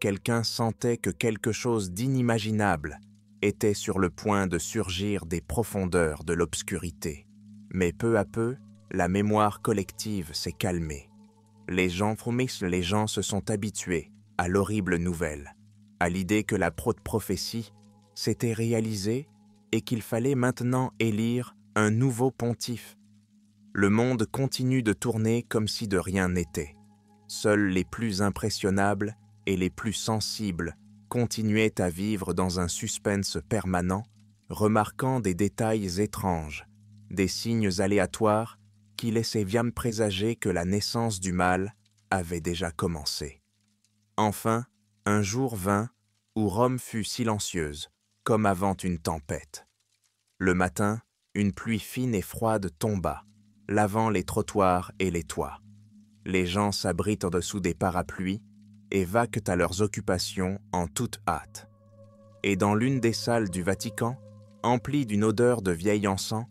quelqu'un sentait que quelque chose d'inimaginable était sur le point de surgir des profondeurs de l'obscurité. Mais peu à peu, la mémoire collective s'est calmée. Les gens se sont habitués à l'horrible nouvelle, à l'idée que la prophétie s'était réalisée et qu'il fallait maintenant élire un nouveau pontife. Le monde continue de tourner comme si de rien n'était. Seuls les plus impressionnables et les plus sensibles continuaient à vivre dans un suspense permanent, remarquant des détails étranges, des signes aléatoires qui laissaient bien présager que la naissance du mal avait déjà commencé. Enfin, un jour vint où Rome fut silencieuse, comme avant une tempête. Le matin, une pluie fine et froide tomba, lavant les trottoirs et les toits. Les gens s'abritent dessous des parapluies et vaquent à leurs occupations en toute hâte. Et dans l'une des salles du Vatican, emplie d'une odeur de vieil encens,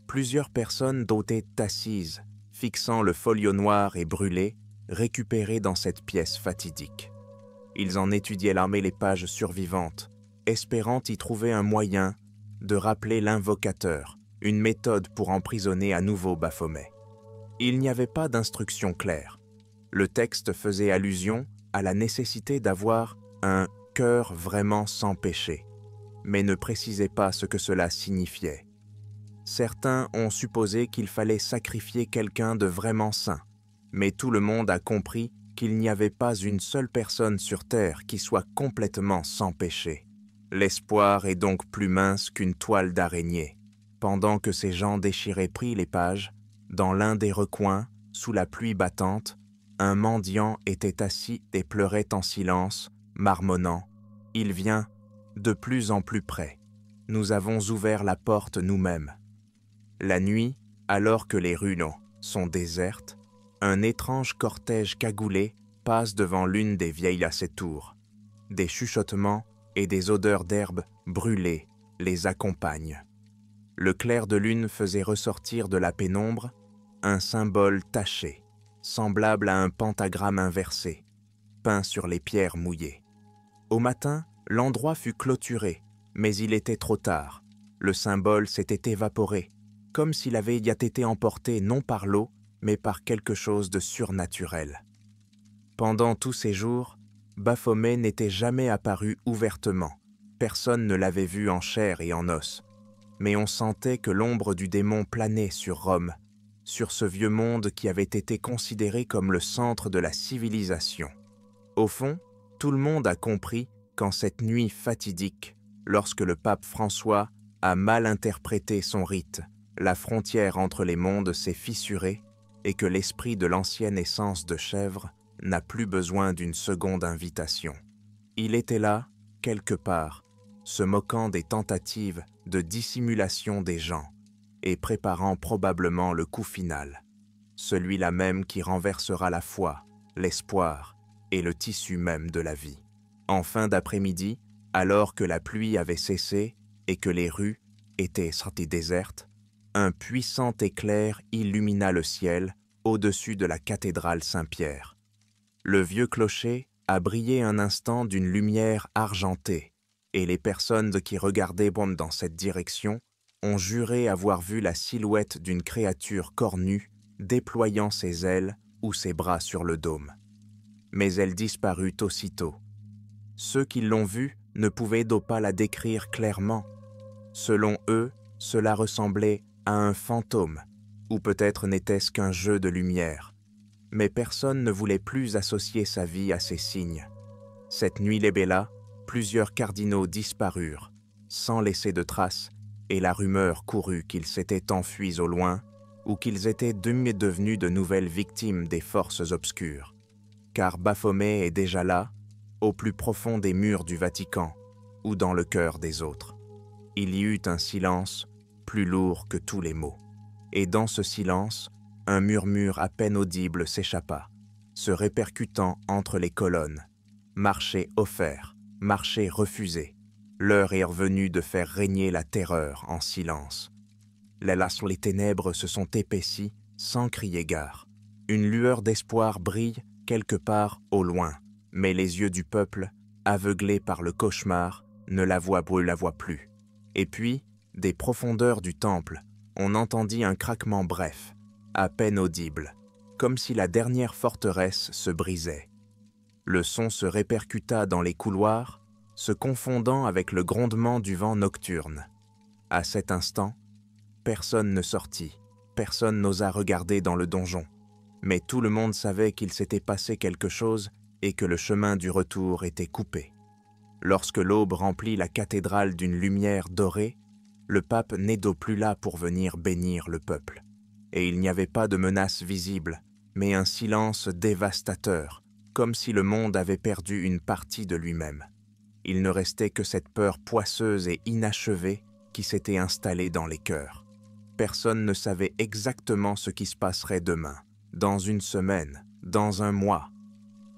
plusieurs personnes étaient assises, fixant le folio noir et brûlé, récupéré dans cette pièce fatidique. Ils en étudiaient les pages survivantes, espérant y trouver un moyen de rappeler l'invocateur, une méthode pour emprisonner à nouveau Baphomet. Il n'y avait pas d'instruction claire. Le texte faisait allusion à la nécessité d'avoir un cœur vraiment sans péché, mais ne précisait pas ce que cela signifiait. Certains ont supposé qu'il fallait sacrifier quelqu'un de vraiment saint, mais tout le monde a compris qu'il n'y avait pas une seule personne sur terre qui soit complètement sans péché. L'espoir est donc plus mince qu'une toile d'araignée. Pendant que ces gens déchiraient les pages, dans l'un des recoins, sous la pluie battante, un mendiant était assis et pleurait en silence, marmonnant « Il vient de plus en plus près. Nous avons ouvert la porte nous-mêmes. » La nuit, alors que les rues sont désertes, un étrange cortège cagoulé passe devant l'une des vieilles tours. Des chuchotements et des odeurs d'herbes brûlées les accompagnent. Le clair de lune faisait ressortir de la pénombre un symbole taché, semblable à un pentagramme inversé, peint sur les pierres mouillées. Au matin, l'endroit fut clôturé, mais il était trop tard. Le symbole s'était évaporé, comme s'il avait été emporté non par l'eau, mais par quelque chose de surnaturel. Pendant tous ces jours, Baphomet n'était jamais apparu ouvertement, personne ne l'avait vu en chair et en os, mais on sentait que l'ombre du démon planait sur Rome, sur ce vieux monde qui avait été considéré comme le centre de la civilisation. Au fond, tout le monde a compris qu'en cette nuit fatidique, lorsque le pape François a mal interprété son rite, la frontière entre les mondes s'est fissurée et que l'esprit de l'ancienne essence de chèvre n'a plus besoin d'une seconde invitation. Il était là, quelque part, se moquant des tentatives de dissimulation des gens et préparant probablement le coup final, celui-là même qui renversera la foi, l'espoir et le tissu même de la vie. En fin d'après-midi, alors que la pluie avait cessé et que les rues étaient sorties désertes, un puissant éclair illumina le ciel au-dessus de la cathédrale Saint-Pierre. Le vieux clocher a brillé un instant d'une lumière argentée, et les personnes qui regardaient dans cette direction ont juré avoir vu la silhouette d'une créature cornue déployant ses ailes ou ses bras sur le dôme. Mais elle disparut aussitôt. Ceux qui l'ont vue ne pouvaient pas la décrire clairement. Selon eux, cela ressemblait à un fantôme, ou peut-être n'était-ce qu'un jeu de lumière. Mais personne ne voulait plus associer sa vie à ces signes. Cette nuit libella, plusieurs cardinaux disparurent, sans laisser de traces, et la rumeur courut qu'ils s'étaient enfuis au loin, ou qu'ils étaient devenus de nouvelles victimes des forces obscures. Car Baphomet est déjà là, au plus profond des murs du Vatican, ou dans le cœur des autres. Il y eut un silence plus lourd que tous les mots. Et dans ce silence, un murmure à peine audible s'échappa, se répercutant entre les colonnes. Marché offert, marché refusé. L'heure est revenue de faire régner la terreur en silence. Les ténèbres se sont épaissies sans crier gare. Une lueur d'espoir brille quelque part au loin, mais les yeux du peuple, aveuglés par le cauchemar, ne la voient plus. Et puis, des profondeurs du temple, on entendit un craquement bref, à peine audible, comme si la dernière forteresse se brisait. Le son se répercuta dans les couloirs, se confondant avec le grondement du vent nocturne. À cet instant, personne ne sortit, personne n'osa regarder dans le donjon, mais tout le monde savait qu'il s'était passé quelque chose et que le chemin du retour était coupé. Lorsque l'aube remplit la cathédrale d'une lumière dorée, le pape n'est plus là pour venir bénir le peuple. Et il n'y avait pas de menace visible, mais un silence dévastateur, comme si le monde avait perdu une partie de lui-même. Il ne restait que cette peur poisseuse et inachevée qui s'était installée dans les cœurs. Personne ne savait exactement ce qui se passerait demain, dans une semaine, dans un mois.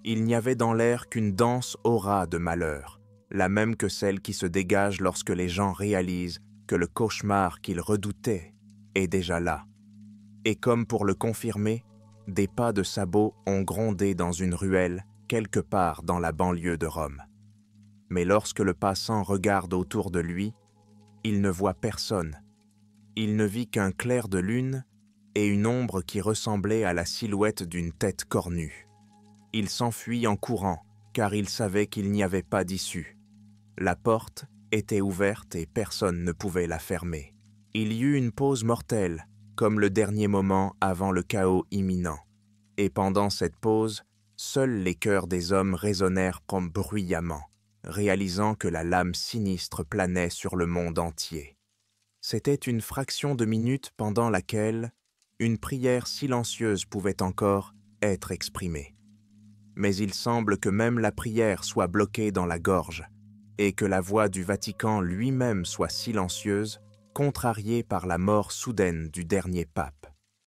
Il n'y avait dans l'air qu'une dense aura de malheur, la même que celle qui se dégage lorsque les gens réalisent que le cauchemar qu'ils redoutaient est déjà là. Et comme pour le confirmer, des pas de sabots ont grondé dans une ruelle quelque part dans la banlieue de Rome. Mais lorsque le passant regarde autour de lui, il ne voit personne. Il ne vit qu'un clair de lune et une ombre qui ressemblait à la silhouette d'une tête cornue. Il s'enfuit en courant, car il savait qu'il n'y avait pas d'issue. La porte était ouverte et personne ne pouvait la fermer. Il y eut une pause mortelle, comme le dernier moment avant le chaos imminent. Et pendant cette pause, seuls les cœurs des hommes résonnèrent bruyamment, réalisant que la lame sinistre planait sur le monde entier. C'était une fraction de minute pendant laquelle une prière silencieuse pouvait encore être exprimée. Mais il semble que même la prière soit bloquée dans la gorge, et que la voix du Vatican lui-même soit silencieuse, contrariée par la mort soudaine du dernier pape.